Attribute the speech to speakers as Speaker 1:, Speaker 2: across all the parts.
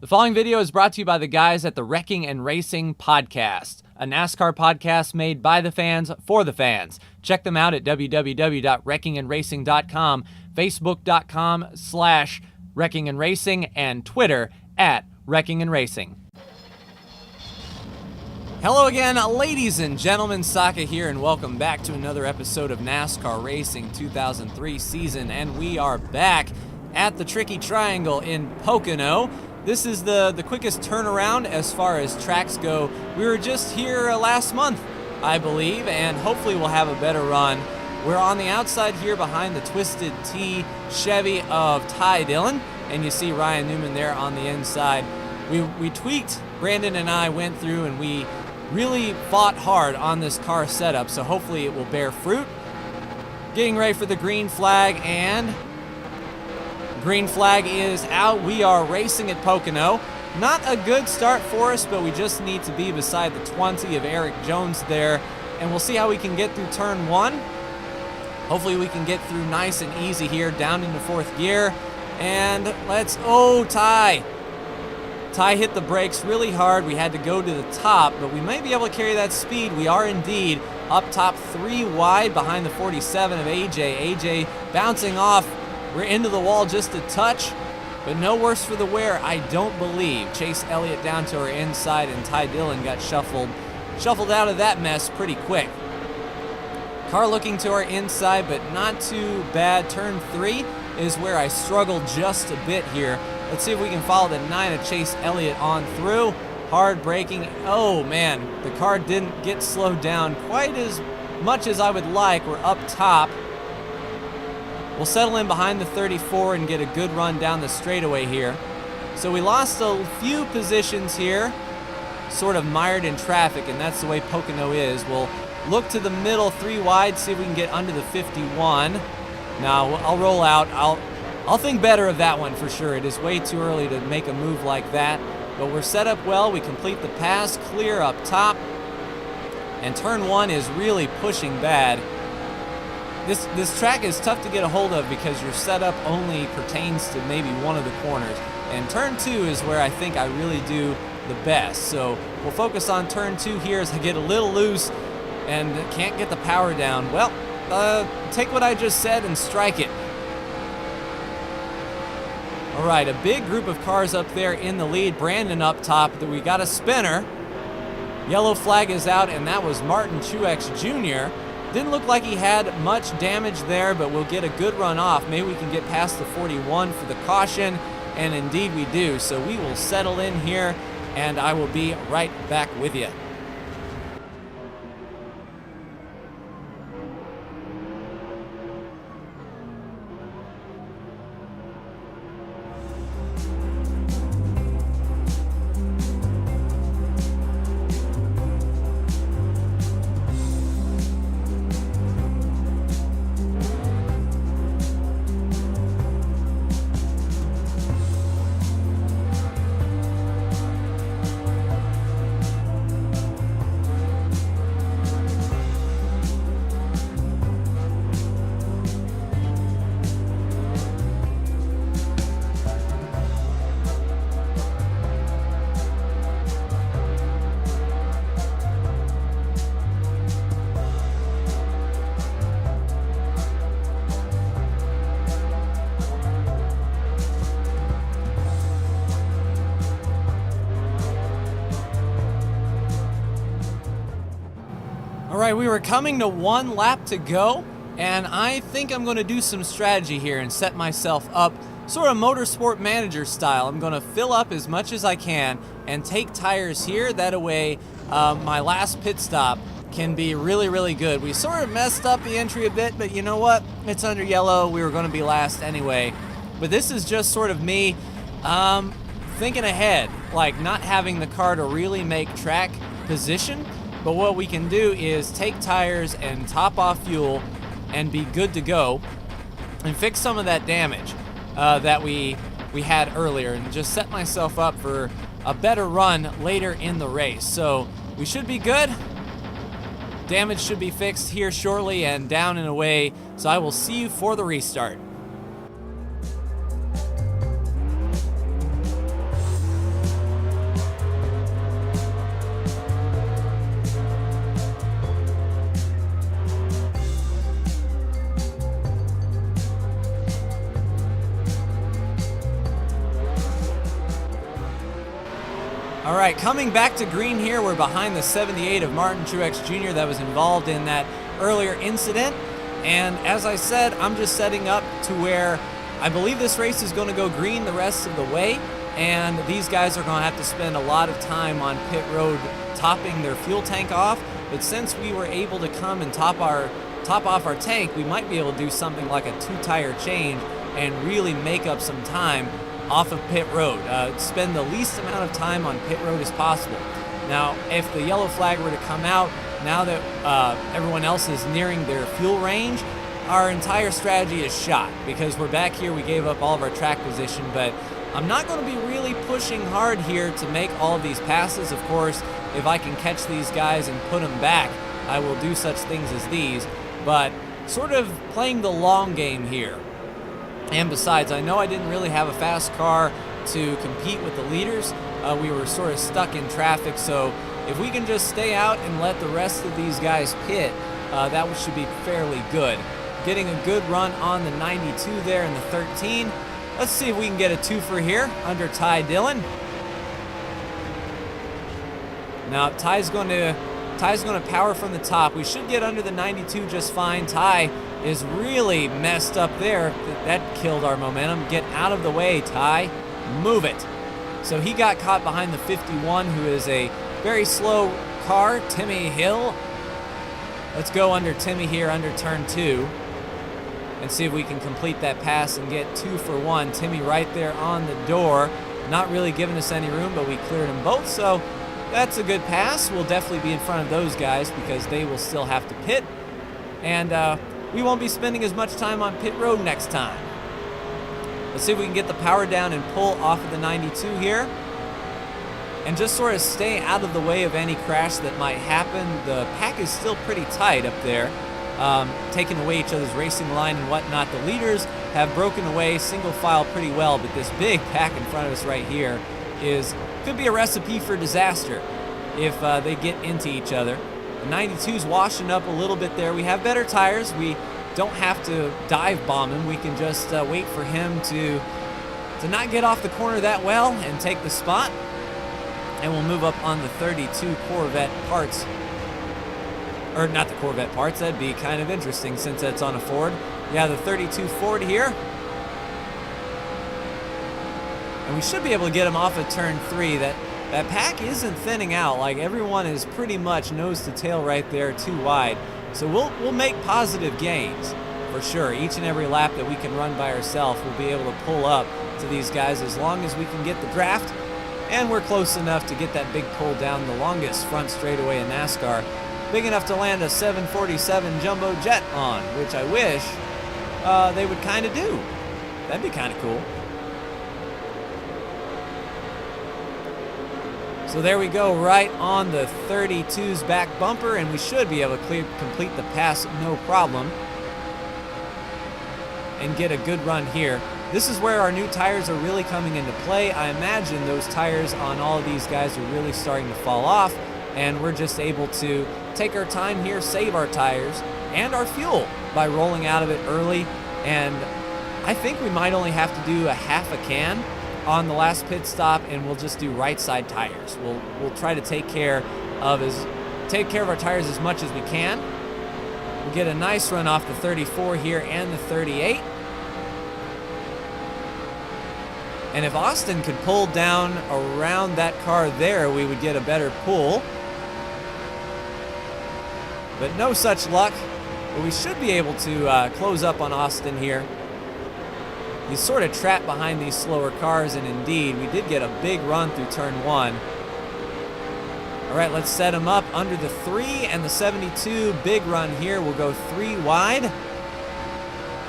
Speaker 1: The following video is brought to you by the guys at the Wrecking and Racing Podcast, a NASCAR podcast made by the fans for the fans. Check them out at www.wreckingandracing.com, facebook.com/wreckingandracing, and Twitter @wreckingandracing. Hello again, ladies and gentlemen, Saka here, and welcome back to another episode of NASCAR Racing 2003 season, and we are back at the Tricky Triangle in Pocono. This is the quickest turnaround as far as tracks go. We were just here last month, I believe, and hopefully we'll have a better run. We're on the outside here behind the Twisted T Chevy of Ty Dillon, and you see Ryan Newman there on the inside. We tweaked, Brandon and I went through, and we really fought hard on this car setup, so hopefully it will bear fruit. Getting ready for the green flag, and green flag is out. We are racing at Pocono. Not a good start for us, but we just need to be beside the 20 of Eric Jones there, and we'll see how we can get through turn one. Hopefully we can get through nice and easy here, down into fourth gear, and Ty hit the brakes really hard. We had to go to the top, but we may be able to carry that speed. We are indeed up top 3 wide behind the 47 of AJ. AJ bouncing off. We're into the wall just a touch, but no worse for the wear, I don't believe. Chase Elliott down to our inside, and Ty Dillon got shuffled out of that mess pretty quick. Car looking to our inside, but not too bad. Turn 3 is where I struggled just a bit here. Let's see if we can follow the 9 of Chase Elliott on through. Hard braking. Oh man, the car didn't get slowed down quite as much as I would like. We're up top. We'll settle in behind the 34 and get a good run down the straightaway here. So we lost a few positions here, sort of mired in traffic, and that's the way Pocono is. We'll look to the middle 3 wide, see if we can get under the 51. Now, I'll roll out. I'll think better of that one for sure. It is way too early to make a move like that, but we're set up well. We complete the pass, clear up top, and turn 1 is really pushing bad. This track is tough to get a hold of because your setup only pertains to maybe one of the corners. And turn 2 is where I think I really do the best. So we'll focus on turn 2 here as I get a little loose and can't get the power down. Well, take what I just said and strike it. All right, a big group of cars up there in the lead. Brandon up top. We got a spinner. Yellow flag is out, and that was Martin Truex Jr. Didn't look like he had much damage there, but we'll get a good run off. Maybe we can get past the 41 for the caution, and indeed we do. So we will settle in here, and I will be right back with you. All right, we were coming to 1 lap to go, and I think I'm going to do some strategy here and set myself up sort of motorsport manager style. I'm going to fill up as much as I can and take tires here. That way, my last pit stop can be really, really good. We sort of messed up the entry a bit, but you know what? It's under yellow. We were going to be last anyway. But this is just sort of me thinking ahead, like not having the car to really make track position. But what we can do is take tires and top off fuel and be good to go and fix some of that damage that we had earlier, and just set myself up for a better run later in the race. So we should be good. Damage should be fixed here shortly and down and away. So I will see you for the restart. All right, coming back to green here, we're behind the 78 of Martin Truex Jr. that was involved in that earlier incident. And as I said, I'm just setting up to where I believe this race is going to go green the rest of the way. And these guys are going to have to spend a lot of time on pit road topping their fuel tank off. But since we were able to come and top off our tank, we might be able to do something like a 2-tire change and really make up some time off of pit road. Spend the least amount of time on pit road as possible. Now, if the yellow flag were to come out, now that everyone else is nearing their fuel range, our entire strategy is shot, because we're back here, we gave up all of our track position, but I'm not going to be really pushing hard here to make all of these passes. Of course, if I can catch these guys and put them back, I will do such things as these, but sort of playing the long game here. And besides, I know I didn't really have a fast car to compete with the leaders. We were sort of stuck in traffic, so if we can just stay out and let the rest of these guys pit, that should be fairly good. Getting a good run on the 92 there in the 13. Let's see if we can get a twofer here under Ty Dillon. Now Ty's going to power from the top. We should get under the 92 just fine. Ty is really messed up there. That killed our momentum. Get out of the way, Ty. Move it. So he got caught behind the 51, who is a very slow car, Timmy Hill. Let's go under Timmy here, under turn 2, and see if we can complete that pass and get 2 for 1. Timmy right there on the door, not really giving us any room, but we cleared them both, so that's a good pass. We'll definitely be in front of those guys because they will still have to pit, and we won't be spending as much time on pit road next time. Let's see if we can get the power down and pull off of the 92 here, and just sort of stay out of the way of any crash that might happen. The pack is still pretty tight up there, taking away each other's racing line and whatnot. The leaders have broken away single file pretty well, but this big pack in front of us right here could be a recipe for disaster if they get into each other. The 92's washing up a little bit there. We have better tires. We don't have to dive bomb him. We can just wait for him to not get off the corner that well and take the spot. And we'll move up on the 32 Corvette parts. Or not the Corvette parts, that'd be kind of interesting since that's on a Ford. Yeah, the 32 Ford here. And we should be able to get him off of turn 3. That pack isn't thinning out. Like, everyone is pretty much nose to tail right there, too wide. So we'll make positive gains for sure. Each and every lap that we can run by ourselves, we'll be able to pull up to these guys as long as we can get the draft. And we're close enough to get that big pull down the longest front straightaway in NASCAR. Big enough to land a 747 jumbo jet on, which I wish they would kind of do. That'd be kind of cool. So there we go, right on the 32's back bumper, and we should be able to complete the pass no problem and get a good run here. This is where our new tires are really coming into play. I imagine those tires on all of these guys are really starting to fall off, and we're just able to take our time here, save our tires and our fuel by rolling out of it early. And I think we might only have to do a half a can on the last pit stop, and we'll just do right side tires. We'll try to take care of our tires as much as we can. We'll get a nice run off the 34 here and the 38. And if Austin could pull down around that car there, we would get a better pull. But no such luck. But we should be able to close up on Austin here. He's sort of trapped behind these slower cars, and indeed, we did get a big run through turn 1. All right, let's set him up under the 3 and the 72. Big run here. We'll go 3 wide.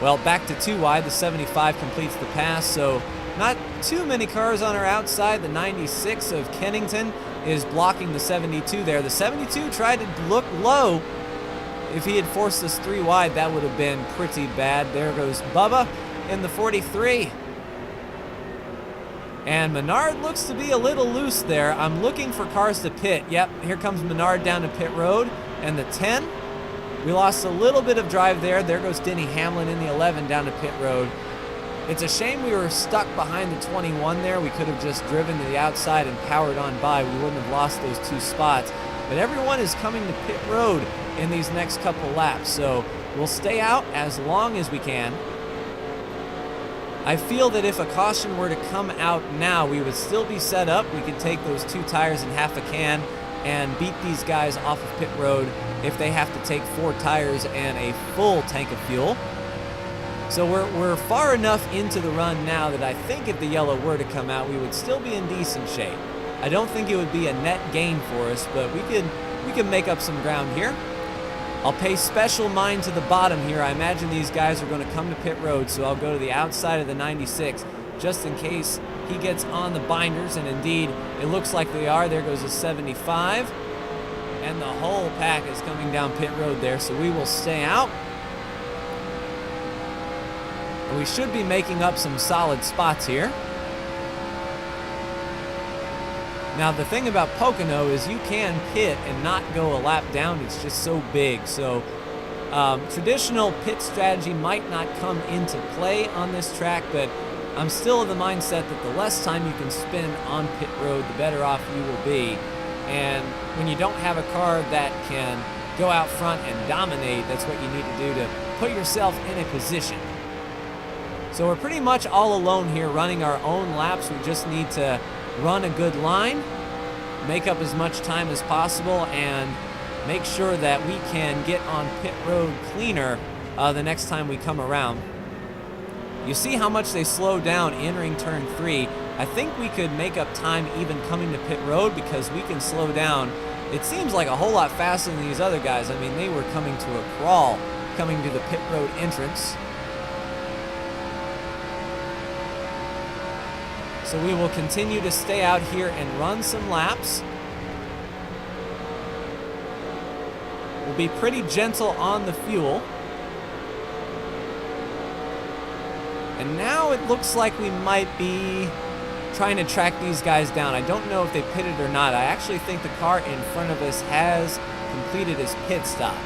Speaker 1: Well, back to 2 wide. The 75 completes the pass, so not too many cars on our outside. The 96 of Kennington is blocking the 72 there. The 72 tried to look low. If he had forced us 3 wide, that would have been pretty bad. There goes Bubba in the 43. And Menard looks to be a little loose there. I'm looking for cars to pit. Yep, here comes Menard down to pit road. And the 10, we lost a little bit of drive there. There goes Denny Hamlin in the 11 down to pit road. It's a shame we were stuck behind the 21 there. We could have just driven to the outside and powered on by. We wouldn't have lost those 2 spots. But everyone is coming to pit road in these next couple laps, so we'll stay out as long as we can. I feel that if a caution were to come out now, we would still be set up. We could take those 2 tires and half a can and beat these guys off of pit road if they have to take 4 tires and a full tank of fuel. So we're far enough into the run now that I think if the yellow were to come out, we would still be in decent shape. I don't think it would be a net gain for us, but we could make up some ground here. I'll pay special mind to the bottom here. I imagine these guys are going to come to pit road, so I'll go to the outside of the 96 just in case he gets on the binders, and indeed, it looks like they are. There goes a 75, and the whole pack is coming down pit road there, so we will stay out. And we should be making up some solid spots here. Now, the thing about Pocono is you can pit and not go a lap down. It's just so big. So traditional pit strategy might not come into play on this track, but I'm still of the mindset that the less time you can spend on pit road, the better off you will be. And when you don't have a car that can go out front and dominate, that's what you need to do to put yourself in a position. So we're pretty much all alone here running our own laps. We just need to run a good line, make up as much time as possible, and make sure that we can get on pit road cleaner the next time we come around. You see how much they slowed down entering turn 3. I think we could make up time even coming to pit road because we can slow down. It seems like a whole lot faster than these other guys. I mean, they were coming to a crawl coming to the pit road entrance. So we will continue to stay out here and run some laps. We'll be pretty gentle on the fuel. And now it looks like we might be trying to track these guys down. I don't know if they pitted or not. I actually think the car in front of us has completed his pit stop.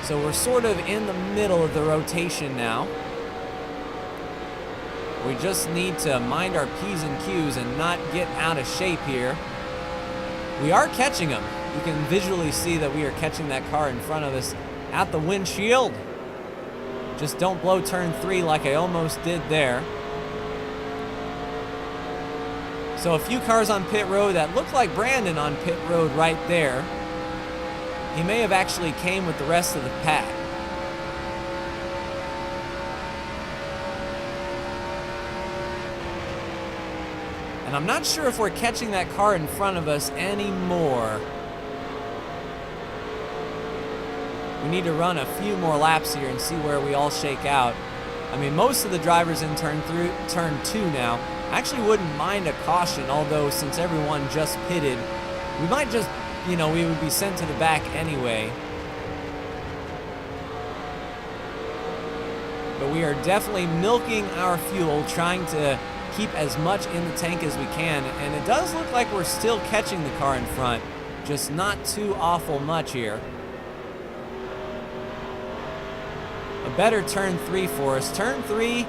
Speaker 1: So we're sort of in the middle of the rotation now. We just need to mind our P's and Q's and not get out of shape here. We are catching them. You can visually see that we are catching that car in front of us at the windshield. Just don't blow turn 3 like I almost did there. So a few cars on pit road. That looked like Brandon on pit road right there. He may have actually came with the rest of the pack. And I'm not sure if we're catching that car in front of us anymore. We need to run a few more laps here and see where we all shake out. I mean, most of the drivers in turn 2 now. I actually wouldn't mind a caution, although since everyone just pitted, we might just, we would be sent to the back anyway. But we are definitely milking our fuel, trying to keep as much in the tank as we can. And it does look like we're still catching the car in front, just not too awful much here. A better turn 3 for us. Turn 3,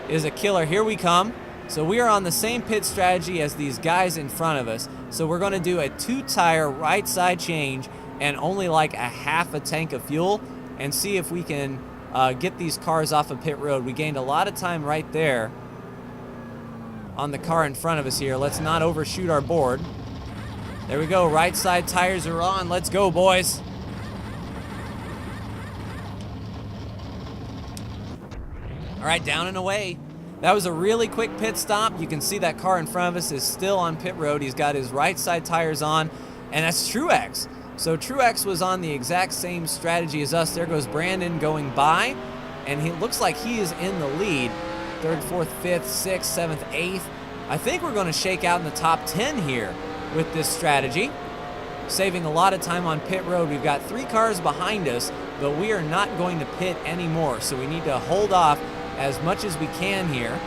Speaker 1: is a killer. Here we come. So we are on the same pit strategy as these guys in front of us. So we're going to do a 2-tire right side change and only like a half a tank of fuel and see if we can get these cars off of pit road. We gained a lot of time right there on the car in front of us here. Let's not overshoot our board. There we go. Right side tires are on. Let's go, boys. All right, down and away. That was a really quick pit stop. You can see that car in front of us is still on pit road. He's got his right side tires on, and that's Truex. So Truex was on the exact same strategy as us. There goes Brandon going by, and he looks like he is in the lead. 3rd, 4th, 5th, 6th, 7th, 8th. I think we're going to shake out in the top 10 here with this strategy, saving a lot of time on pit road. We've got 3 cars behind us, but we are not going to pit anymore, so we need to hold off as much as we can here.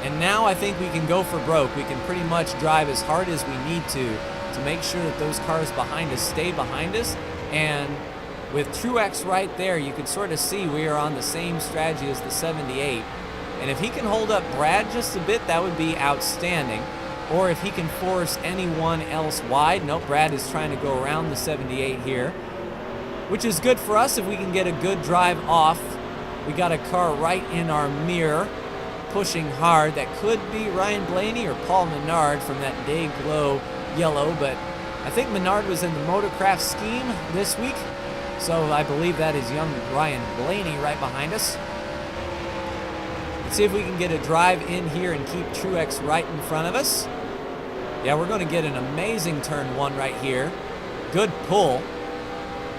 Speaker 1: And now I think we can go for broke. We can pretty much drive as hard as we need to make sure that those cars behind us stay behind us and With Truex right there, you can sort of see we are on the same strategy as the 78. And if he can hold up Brad just a bit, that would be outstanding. Or if he can force anyone else wide. Nope, Brad is trying to go around the 78 here, which is good for us if we can get a good drive off. We got a car right in our mirror, pushing hard. That could be Ryan Blaney or Paul Menard from that Day Glow yellow, but I think Menard was in the Motorcraft scheme this week, so I believe that is young Ryan Blaney right behind us. Let's see if we can get a drive in here and keep Truex right in front of us. Yeah, we're going to get an amazing turn 1 right here. Good pull.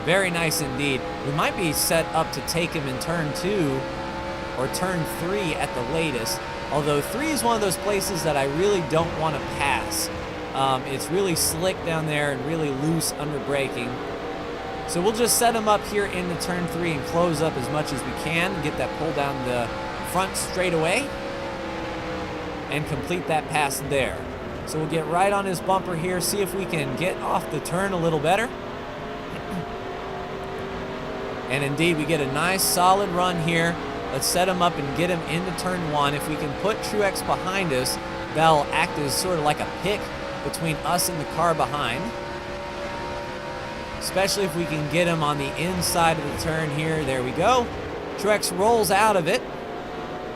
Speaker 1: Very nice indeed. We might be set up to take him in turn 2 or turn 3 at the latest. Although 3 is one of those places that I really don't want to pass. It's really slick down there and really loose under braking. So we'll just set him up here in the turn 3 and close up as much as we can. Get that pull down the front straightaway and complete that pass there. So we'll get right on his bumper here, see if we can get off the turn a little better. And indeed, we get a nice solid run here. Let's set him up and get him into turn 1. If we can put Truex behind us, that'll act as sort of like a pick between us and the car behind. Especially if we can get him on the inside of the turn here. There we go. Truex rolls out of it,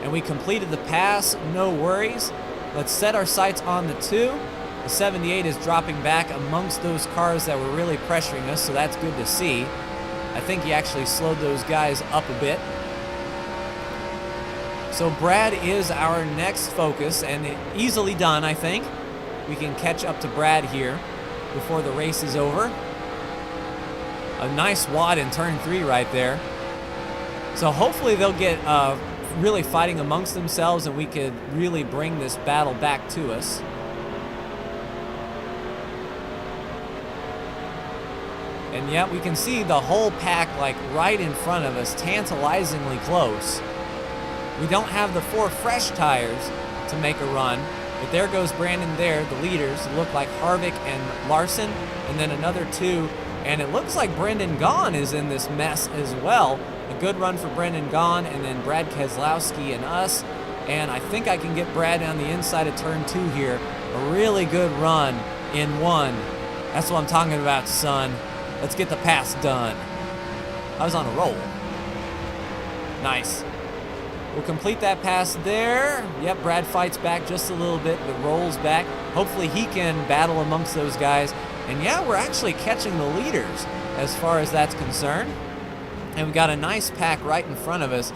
Speaker 1: and we completed the pass, no worries. Let's set our sights on the 2. The 78 is dropping back amongst those cars that were really pressuring us, so that's good to see. I think he actually slowed those guys up a bit. So Brad is our next focus, and easily done, I think. We can catch up to Brad here before the race is over. A nice wad in turn 3 right there. So hopefully they'll get really fighting amongst themselves, and we could really bring this battle back to us. And yet we can see the whole pack like right in front of us, tantalizingly close. We don't have the 4 fresh tires to make a run, but there goes Brandon there. The leaders look like Harvick and Larson, and then another 2. And it looks like Brendan Gaughan is in this mess as well. A good run for Brendan Gaughan, and then Brad Keselowski and us. And I think I can get Brad on the inside of turn 2 here. A really good run in 1. That's what I'm talking about, son. Let's get the pass done. I was on a roll. Nice. We'll complete that pass there. Yep, Brad fights back just a little bit, but rolls back. Hopefully he can battle amongst those guys. And yeah, we're actually catching the leaders as far as that's concerned. And we got a nice pack right in front of us.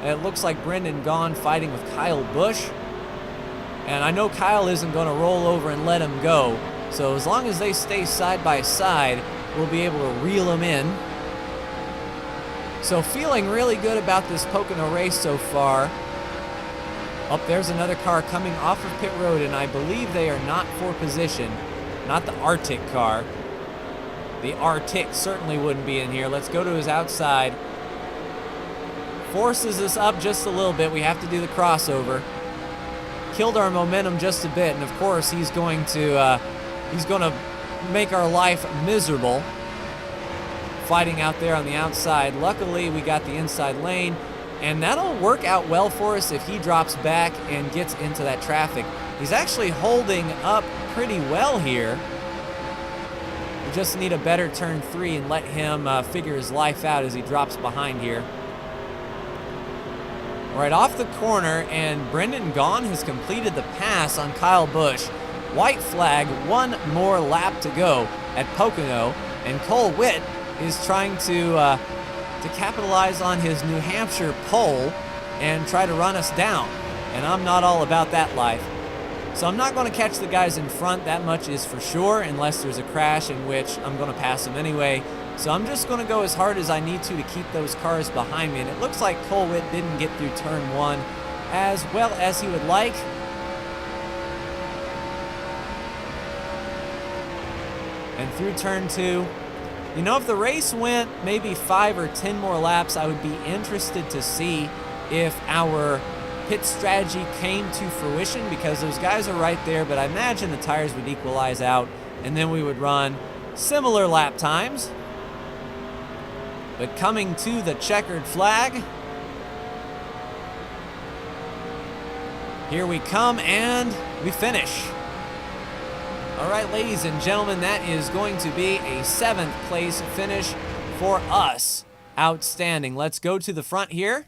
Speaker 1: It looks like Brendan Gaughan fighting with Kyle Busch. And I know Kyle isn't going to roll over and let him go. So as long as they stay side by side, we'll be able to reel them in. So feeling really good about this Pocono race so far. Oh, there's another car coming off of pit road, and I believe they are not for position. Not the Arctic car. The Arctic certainly wouldn't be in here. Let's go to his outside. Forces us up just a little bit. We have to do the crossover. Killed our momentum just a bit, and of course he's going to make our life miserable. Fighting out there on the outside. Luckily, we got the inside lane, and that'll work out well for us if he drops back and gets into that traffic. He's actually holding up pretty well here. We just need a better turn 3 and let him figure his life out as he drops behind here. Right off the corner, and Brendan Gaughan has completed the pass on Kyle Busch. White flag, 1 more lap to go at Pocono, and Cole Witt is trying to capitalize on his New Hampshire pole and try to run us down. And I'm not all about that life. So I'm not going to catch the guys in front, that much is for sure, unless there's a crash, in which I'm going to pass them anyway. So I'm just going to go as hard as I need to keep those cars behind me. And it looks like Cole Witt didn't get through turn 1 as well as he would like. And through turn 2. You know, if the race went maybe 5 or 10 more laps, I would be interested to see if our pit strategy came to fruition, because those guys are right there, but I imagine the tires would equalize out, and then we would run similar lap times. But coming to the checkered flag. Here we come, and we finish. All right, ladies and gentlemen, that is going to be a 7th place finish for us. Outstanding. Let's go to the front here.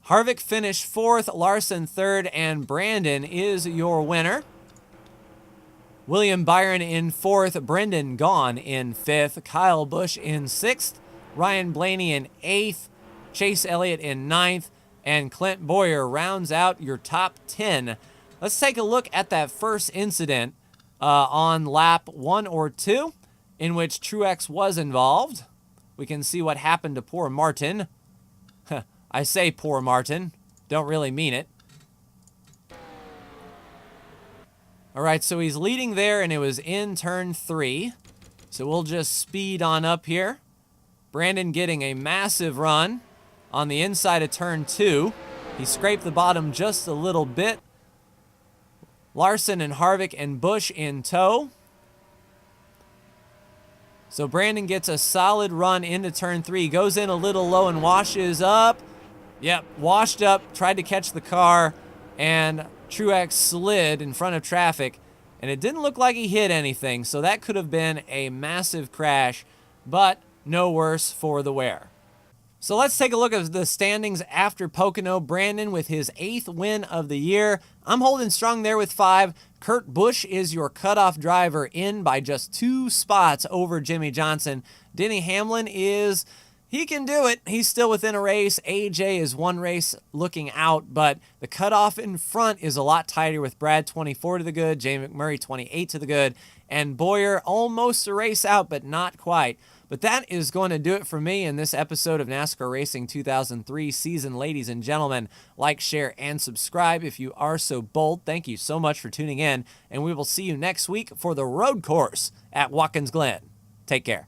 Speaker 1: Harvick finished 4th, Larson 3rd, and Brandon is your winner. William Byron in 4th, Brendan Gaughan in 5th, Kyle Busch in 6th, Ryan Blaney in 8th, Chase Elliott in 9th, and Clint Bowyer rounds out your top 10. Let's take a look at that first incident on lap 1 or 2. In which Truex was involved. We can see what happened to poor Martin. I say poor Martin. Don't really mean it. All right, so he's leading there, and it was in turn 3. So we'll just speed on up here. Brandon getting a massive run on the inside of turn 2. He scraped the bottom just a little bit. Larson and Harvick and Busch in tow. So Brandon gets a solid run into turn 3. Goes in a little low and washes up. Yep, washed up, tried to catch the car, and Truex slid in front of traffic. And it didn't look like he hit anything, so that could have been a massive crash, but no worse for the wear. So let's take a look at the standings after Pocono. Brandon with his 8th win of the year. I'm holding strong there with 5. Kurt Busch is your cutoff driver in by just 2 spots over Jimmy Johnson. Denny Hamlin he can do it. He's still within a race. AJ is 1 race looking out, but the cutoff in front is a lot tighter with Brad 24 to the good, Jay McMurray 28 to the good, and Bowyer almost a race out, but not quite. But that is going to do it for me in this episode of NASCAR Racing 2003 season. Ladies and gentlemen, like, share, and subscribe if you are so bold. Thank you so much for tuning in, and we will see you next week for the road course at Watkins Glen. Take care.